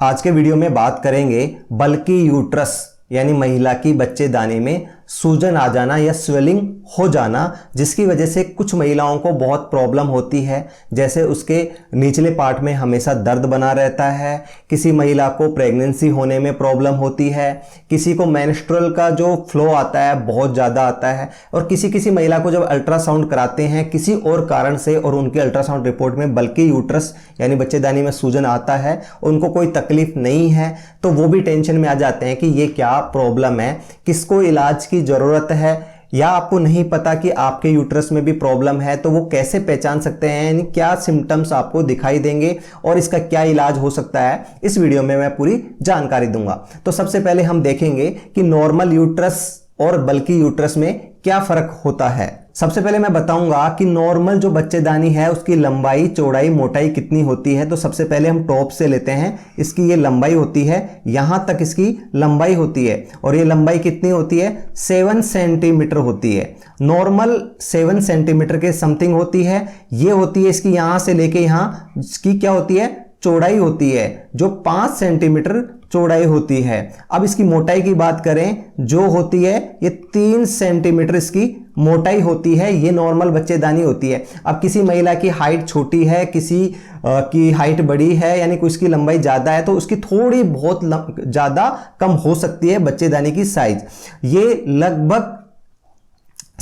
आज के वीडियो में बात करेंगे बल्कि यूट्रस यानी महिला की बच्चेदानी में सूजन आ जाना या स्वेलिंग हो जाना, जिसकी वजह से कुछ महिलाओं को बहुत प्रॉब्लम होती है। जैसे उसके निचले पार्ट में हमेशा दर्द बना रहता है, किसी महिला को प्रेगनेंसी होने में प्रॉब्लम होती है, किसी को मेंस्ट्रुअल का जो फ्लो आता है बहुत ज़्यादा आता है, और किसी महिला को जब अल्ट्रासाउंड कराते हैं किसी और कारण से और उनके अल्ट्रासाउंड रिपोर्ट में बल्कि यूट्रस यानी बच्चेदानी में सूजन आता है, उनको कोई तकलीफ नहीं है, तो वो भी टेंशन में आ जाते हैं कि ये क्या प्रॉब्लम है, किसको इलाज की ज़रूरत है, या आपको नहीं पता कि आपके यूट्रस में भी प्रॉब्लम है, तो वो कैसे पहचान सकते हैं, यानी क्या सिम्टम्स आपको दिखाई देंगे और इसका क्या इलाज हो सकता है, इस वीडियो में मैं पूरी जानकारी दूंगा। तो सबसे पहले हम देखेंगे कि नॉर्मल यूट्रस और बल्कि यूट्रस में क्या फर्क होता है। सबसे पहले मैं बताऊंगा कि नॉर्मल जो बच्चेदानी है उसकी लंबाई, चौड़ाई, मोटाई कितनी होती है। तो सबसे पहले हम टॉप से लेते हैं। इसकी ये लंबाई होती है, यहां तक इसकी लंबाई होती है, और ये लंबाई कितनी होती है, 7 सेंटीमीटर होती है। नॉर्मल 7 सेंटीमीटर के समथिंग होती है। ये होती है इसकी यहां से लेके यहां, इसकी क्या होती है, चौड़ाई होती है जो 5 सेंटीमीटर चौड़ाई होती है। अब इसकी मोटाई की बात करें जो होती है ये 3 सेंटीमीटर इसकी मोटाई होती है। ये नॉर्मल बच्चेदानी होती है। अब किसी महिला की हाइट छोटी है, किसी की हाइट बड़ी है, यानी कि उसकी लंबाई ज़्यादा है, तो उसकी थोड़ी बहुत ज़्यादा कम हो सकती है बच्चेदानी की साइज। ये लगभग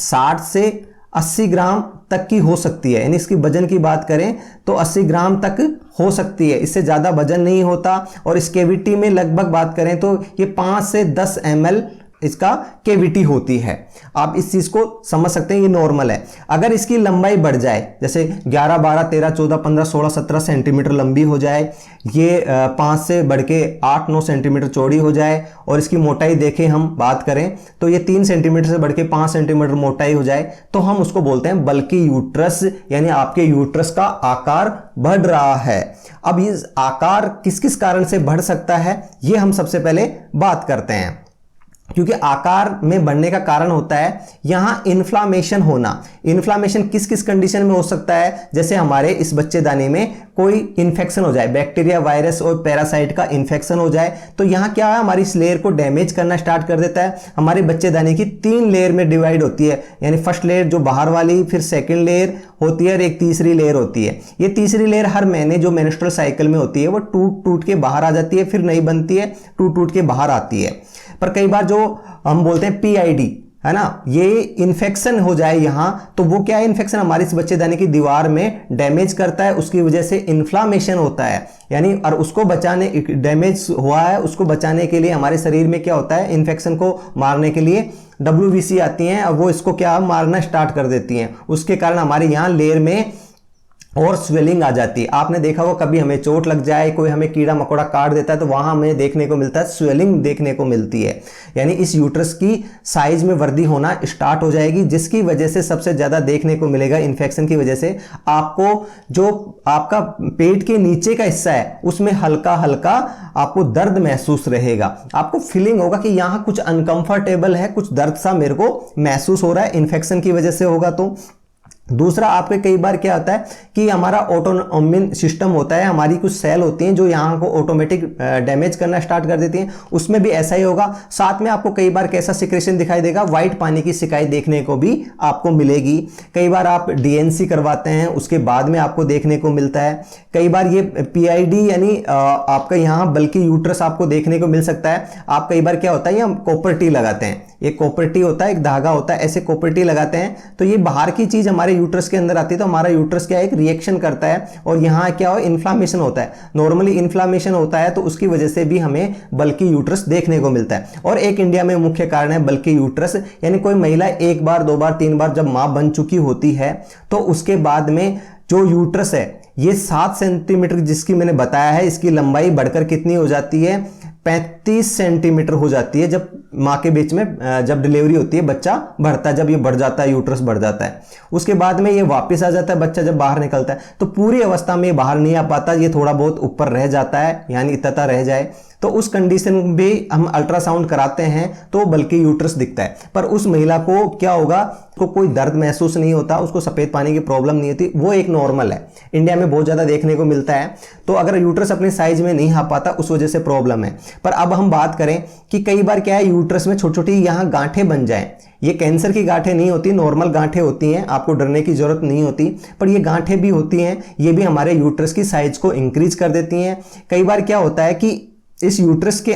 60 से 80 ग्राम तक की हो सकती है, यानी इसकी वजन की बात करें तो 80 ग्राम तक हो सकती है, इससे ज़्यादा वजन नहीं होता। और इस कैविटी में लगभग बात करें तो ये 5 से 10 ml इसका कैविटी होती है। आप इस चीज़ को समझ सकते हैं, ये नॉर्मल है। अगर इसकी लंबाई बढ़ जाए, जैसे 11, 12, 13, 14, 15, 16, 17 सेंटीमीटर लंबी हो जाए, ये 5 से बढ़ के 8, 9 सेंटीमीटर चौड़ी हो जाए, और इसकी मोटाई देखें हम बात करें तो ये 3 सेंटीमीटर से बढ़ के 5 सेंटीमीटर मोटाई हो जाए, तो हम उसको बोलते हैं बल्कि यूट्रस, यानी आपके यूट्रस का आकार बढ़ रहा है। अब ये आकार किस किस कारण से बढ़ सकता है, ये हम सबसे पहले बात करते हैं। क्योंकि आकार में बढ़ने का कारण होता है यहां इन्फ्लामेशन होना। इन्फ्लामेशन किस किस कंडीशन में हो सकता है, जैसे हमारे इस बच्चेदानी में कोई इन्फेक्शन हो जाए, बैक्टीरिया, वायरस और पैरासाइट का इन्फेक्शन हो जाए, तो यहां क्या है, हमारी इस लेयर को डैमेज करना स्टार्ट कर देता है। हमारी बच्चेदानी की 3 लेयर में डिवाइड होती है, यानी फर्स्ट लेयर जो बाहर वाली, फिर सेकेंड लेयर होती है और एक तीसरी लेयर होती है। ये तीसरी लेयर हर महीने जो मेंस्ट्रुअल साइकिल में होती है वो टूट टूट के बाहर आ जाती है, फिर नई बनती है, टूट टूट के बाहर आती है। पर कई बार जो हम बोलते हैं PID है ना, ये इन्फेक्शन हो जाए यहां, तो वो क्या है, इन्फेक्शन हमारी इस बच्चेदानी की दीवार में डैमेज करता है, उसकी वजह से इन्फ्लामेशन होता है, यानी और उसको बचाने, डैमेज हुआ है उसको बचाने के लिए हमारे शरीर में क्या होता है, इन्फेक्शन को मारने के लिए WBC आती हैं, और वो इसको क्या मारना स्टार्ट कर देती हैं। उसके कारण हमारे यहाँ लेयर में और स्वेलिंग आ जाती है। आपने देखा होगा कभी हमें चोट लग जाए, कोई हमें कीड़ा मकोड़ा काट देता है, तो वहां हमें देखने को मिलता है स्वेलिंग देखने को मिलती है, यानी इस यूट्रस की साइज में वृद्धि होना स्टार्ट हो जाएगी, जिसकी वजह से सबसे ज्यादा देखने को मिलेगा इन्फेक्शन की वजह से आपको जो आपका पेट के नीचे का हिस्सा है उसमें हल्का हल्का आपको दर्द महसूस रहेगा। आपको फीलिंग होगा कि यहाँ कुछ अनकंफर्टेबल है, कुछ दर्द सा मेरे को महसूस हो रहा है, इन्फेक्शन की वजह से होगा। तो दूसरा, आपके कई बार क्या होता है कि हमारा ऑटोनॉमिन सिस्टम होता है, हमारी कुछ सेल होती हैं जो यहाँ को ऑटोमेटिक डैमेज करना स्टार्ट कर देती हैं, उसमें भी ऐसा ही होगा। साथ में आपको कई बार कैसा सिक्रेशन दिखाई देगा, व्हाइट पानी की शिकायत देखने को भी आपको मिलेगी। कई बार आप DNC करवाते हैं, उसके बाद में आपको देखने को मिलता है। कई बार ये PID यानी आपका यहाँ बल्कि यूट्रस आपको देखने को मिल सकता है। आप कई बार क्या होता है, ये कॉपर टी लगाते हैं, ये कॉपर टी होता है, एक धागा होता है, ऐसे कॉपर टी लगाते हैं, तो ये बाहर की चीज हमारे यूट्रस के अंदर आती है, तो हमारा यूट्रस क्या एक रिएक्शन करता है और यहाँ क्या हो, इन्फ्लामेशन होता है। नॉर्मली इन्फ्लामेशन होता है, तो उसकी वजह से भी हमें बल्कि यूट्रस देखने को मिलता है। और एक इंडिया में मुख्य कारण है बल्कि यूट्रस, यानी कोई महिला 1 बार 2 बार 3 बार जब मां बन चुकी होती है, तो उसके बाद में जो यूट्रस है ये 7 सेंटीमीटर जिसकी मैंने बताया है, इसकी लंबाई बढ़कर कितनी हो जाती है, 35 सेंटीमीटर हो जाती है। जब माँ के बीच में जब डिलीवरी होती है, बच्चा बढ़ता है, जब ये बढ़ जाता है, यूट्रस बढ़ जाता है, उसके बाद में ये वापस आ जाता है, बच्चा जब बाहर निकलता है, तो पूरी अवस्था में ये बाहर नहीं आ पाता, ये थोड़ा बहुत ऊपर रह जाता है, यानी इतना रह जाए, तो उस कंडीशन में भी हम अल्ट्रासाउंड कराते हैं तो बल्कि यूट्रस दिखता है। पर उस महिला को क्या होगा, उसको कोई दर्द महसूस नहीं होता, उसको सफ़ेद पानी की प्रॉब्लम नहीं होती, वो एक नॉर्मल है। इंडिया में बहुत ज़्यादा देखने को मिलता है। तो अगर यूट्रस अपने साइज में नहीं आ पाता उस वजह से प्रॉब्लम है। पर अब हम बात करें कि कई बार क्या है, यूट्रस में छोटी छोटी यहाँ गांठें बन जाएं। ये कैंसर की गांठें नहीं होती, नॉर्मल गांठें होती हैं, आपको डरने की जरूरत नहीं होती। पर ये गांठें भी होती हैं, ये भी हमारे यूट्रस की साइज को इंक्रीज कर देती हैं। कई बार क्या होता है कि इस यूट्रस के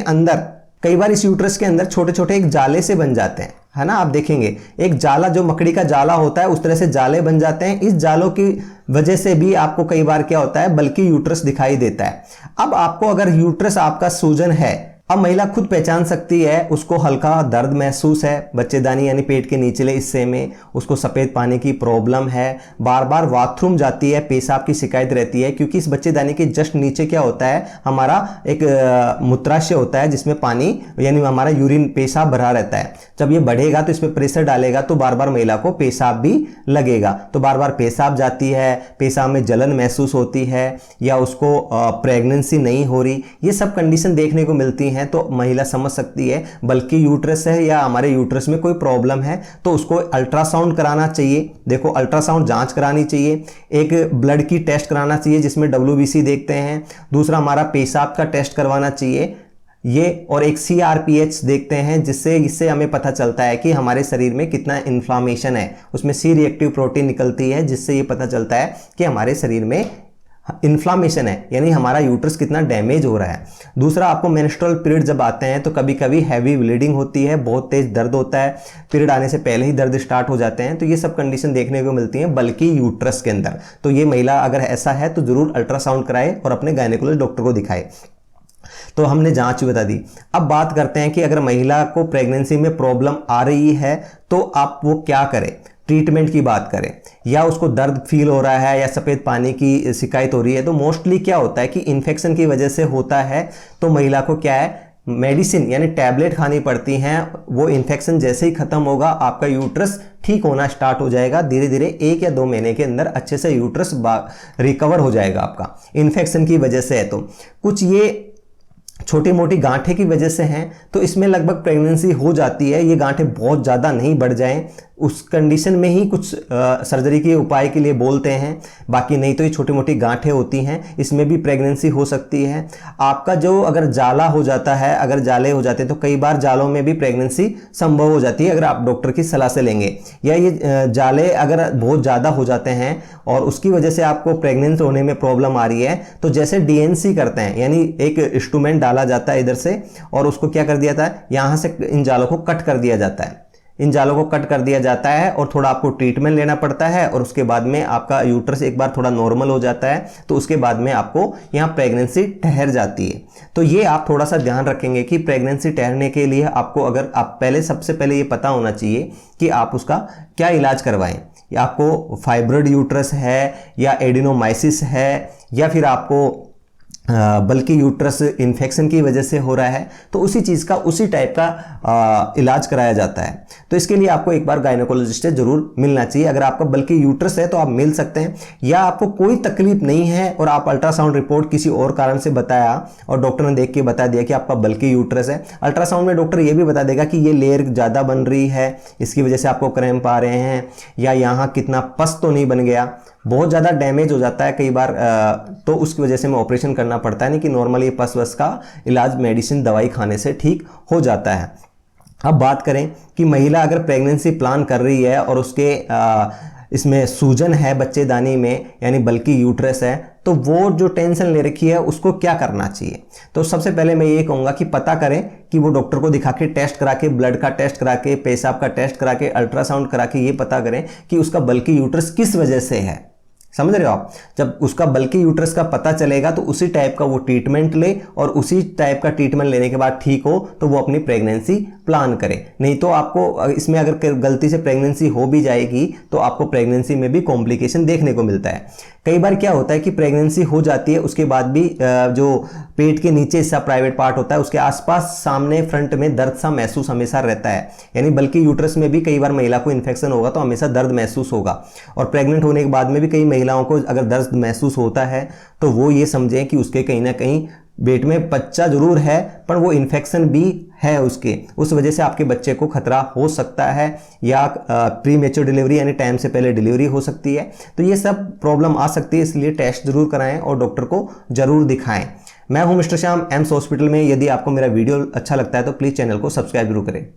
अंदर छोटे छोटे एक जाले से बन जाते हैं, है ना। आप देखेंगे एक जाला, जो मकड़ी का जाला होता है उस तरह से जाले बन जाते हैं। इस जालों की वजह से भी आपको कई बार क्या होता है, बल्कि यूट्रस दिखाई देता है। अब आपको अगर यूट्रस आपका सूजन है, अब महिला खुद पहचान सकती है, उसको हल्का दर्द महसूस है बच्चेदानी यानी पेट के निचले हिस्से में, उसको सफ़ेद पानी की प्रॉब्लम है, बार बार बाथरूम जाती है, पेशाब की शिकायत रहती है, क्योंकि इस बच्चेदानी के जस्ट नीचे क्या होता है, हमारा एक मूत्राशय होता है जिसमें पानी यानी हमारा यूरिन पेशाब भरा रहता है। जब ये बढ़ेगा तो इसमें प्रेशर डालेगा तो बार बार महिला को पेशाब भी लगेगा, तो बार बार पेशाब जाती है, पेशाब में जलन महसूस होती है, या उसको प्रेगनेंसी नहीं हो रही, ये सब कंडीशन देखने को मिलती हैं। तो महिला समझ सकती है बल्कि यूट्रस है या हमारे यूट्रस में कोई प्रॉब्लम है, तो उसको अल्ट्रासाउंड कराना चाहिए। देखो अल्ट्रासाउंड जांच करानी चाहिए, एक ब्लड की टेस्ट कराना चाहिए जिसमें WBC देखते हैं, दूसरा हमारा पेशाब का टेस्ट करवाना चाहिए ये, और एक CRPH देखते हैं, इससे हमें पता चलता है कि हमारे शरीर में कितना इन्फ्लामेशन है। उसमें C रिएक्टिव प्रोटीन निकलती है जिससे ये पता चलता है कि हमारे शरीर में इन्फ्लामेशन है, यानी हमारा यूट्रस कितना डैमेज हो रहा है। दूसरा, आपको मेंस्ट्रुअल पीरियड जब आते हैं तो कभी कभी हैवी ब्लीडिंग होती है, बहुत तेज दर्द होता है, पीरियड आने से पहले ही दर्द स्टार्ट हो जाते हैं। तो ये सब कंडीशन देखने को मिलती हैं बल्कि यूट्रस के अंदर। तो ये महिला अगर ऐसा है तो जरूर अल्ट्रासाउंड कराए और अपने गायनेकोलॉजिस्ट डॉक्टर को दिखाए। तो हमने जांच बता दी। अब बात करते हैं कि अगर महिला को प्रेगनेंसी में प्रॉब्लम आ रही है तो आप वो क्या करें। ट्रीटमेंट की बात करें, या उसको दर्द फील हो रहा है या सफ़ेद पानी की शिकायत हो रही है, तो मोस्टली क्या होता है कि इन्फेक्शन की वजह से होता है। तो महिला को क्या है, मेडिसिन यानी टैबलेट खानी पड़ती हैं। वो इन्फेक्शन जैसे ही खत्म होगा आपका यूट्रस ठीक होना स्टार्ट हो जाएगा। धीरे धीरे 1 या 2 महीने के अंदर अच्छे से यूट्रस रिकवर हो जाएगा आपका। इन्फेक्शन की वजह से है तो कुछ ये छोटी मोटी गांठें की वजह से हैं, तो इसमें लगभग प्रेगनेंसी हो जाती है। ये गांठें बहुत ज़्यादा नहीं बढ़ जाएं, उस कंडीशन में ही कुछ सर्जरी के उपाय के लिए बोलते हैं, बाकी नहीं तो ये छोटी मोटी गांठें होती हैं, इसमें भी प्रेगनेंसी हो सकती है। आपका जो अगर जाला हो जाता है, अगर जाले हो जाते हैं तो कई बार जालों में भी प्रेगनेंसी संभव हो जाती है अगर आप डॉक्टर की सलाह से लेंगे। या ये जाले अगर बहुत ज़्यादा हो जाते हैं और उसकी वजह से आपको प्रेग्नेंट होने में प्रॉब्लम आ रही है, तो जैसे DNC करते हैं, यानी एक इंस्ट्रूमेंट डाला जाता है इधर से और उसको क्या कर दिया जाता है, यहाँ से इन जालों को कट कर दिया जाता है। इन जालों को कट कर दिया जाता है और थोड़ा आपको ट्रीटमेंट लेना पड़ता है, और उसके बाद में आपका यूट्रस एक बार थोड़ा नॉर्मल हो जाता है, तो उसके बाद में आपको यहाँ प्रेगनेंसी ठहर जाती है। तो ये आप थोड़ा सा ध्यान रखेंगे कि प्रेगनेंसी ठहरने के लिए आपको, अगर आप सबसे पहले ये पता होना चाहिए कि आप उसका क्या इलाज करवाएं। या आपको फाइब्रॉइड यूट्रस है, या एडिनोमाइसिस है, या फिर आपको बल्कि यूट्रस इन्फेक्शन की वजह से हो रहा है, तो उसी चीज़ का उसी टाइप का इलाज कराया जाता है। तो इसके लिए आपको एक बार गायनेकोलॉजिस्ट से जरूर मिलना चाहिए। अगर आपका बल्कि यूट्रस है तो आप मिल सकते हैं, या आपको कोई तकलीफ नहीं है और आप अल्ट्रासाउंड रिपोर्ट किसी और कारण से बताया और डॉक्टर ने देख के बता दिया कि आपका बल्कि यूट्रस है। अल्ट्रासाउंड में डॉक्टर ये भी बता देगा कि ये लेयर ज़्यादा बन रही है, इसकी वजह से आपको क्रैम्प आ रहे हैं, या यहाँ कितना पस तो नहीं बन गया, बहुत ज़्यादा डैमेज हो जाता है कई बार, तो उसकी वजह से हमें ऑपरेशन करना पड़ता है। नहीं कि नॉर्मली पस वस का इलाज मेडिसिन दवाई खाने से ठीक हो जाता है। अब बात करें कि महिला अगर प्रेगनेंसी प्लान कर रही है और उसके इसमें सूजन है बच्चेदानी में, यानी बल्कि यूट्रस है, तो वो जो टेंशन ले रखी है उसको क्या करना चाहिए। तो सबसे पहले मैं ये कहूँगा कि पता करें कि वो डॉक्टर को दिखा के टेस्ट करा के, ब्लड का टेस्ट करा के, पेशाब का टेस्ट करा के, अल्ट्रासाउंड करा के ये पता करें कि उसका बल्कि यूट्रस किस वजह से है। समझ रहे हो आप। जब उसका बल्कि यूट्रस का पता चलेगा तो उसी टाइप का वो ट्रीटमेंट ले, और उसी टाइप का ट्रीटमेंट लेने के बाद ठीक हो तो वो अपनी प्रेगनेंसी प्लान करे। नहीं तो आपको इसमें अगर गलती से प्रेगनेंसी हो भी जाएगी तो आपको प्रेगनेंसी में भी कॉम्प्लिकेशन देखने को मिलता है। कई बार क्या होता है कि प्रेगनेंसी हो जाती है, उसके बाद भी जो पेट के नीचे हिस्सा प्राइवेट पार्ट होता है उसके आसपास सामने फ्रंट में दर्द सा महसूस हमेशा रहता है। यानी बल्कि यूट्रस में भी कई बार महिला को इन्फेक्शन होगा तो हमेशा दर्द महसूस होगा, और प्रेग्नेंट होने के बाद में भी कई महिलाओं को अगर दर्द महसूस होता है तो वो ये समझें कि उसके कहीं ना कहीं पेट में बच्चा जरूर है पर वो इन्फेक्शन भी है उसके, उस वजह से आपके बच्चे को खतरा हो सकता है, या प्री मेच्योर डिलीवरी यानी टाइम से पहले डिलीवरी हो सकती है। तो ये सब प्रॉब्लम आ सकती है, इसलिए टेस्ट जरूर कराएं और डॉक्टर को जरूर दिखाएं। मैं हूं मिस्टर श्याम, एम्स हॉस्पिटल में। यदि आपको मेरा वीडियो अच्छा लगता है तो प्लीज़ चैनल को सब्सक्राइब जरूर करें।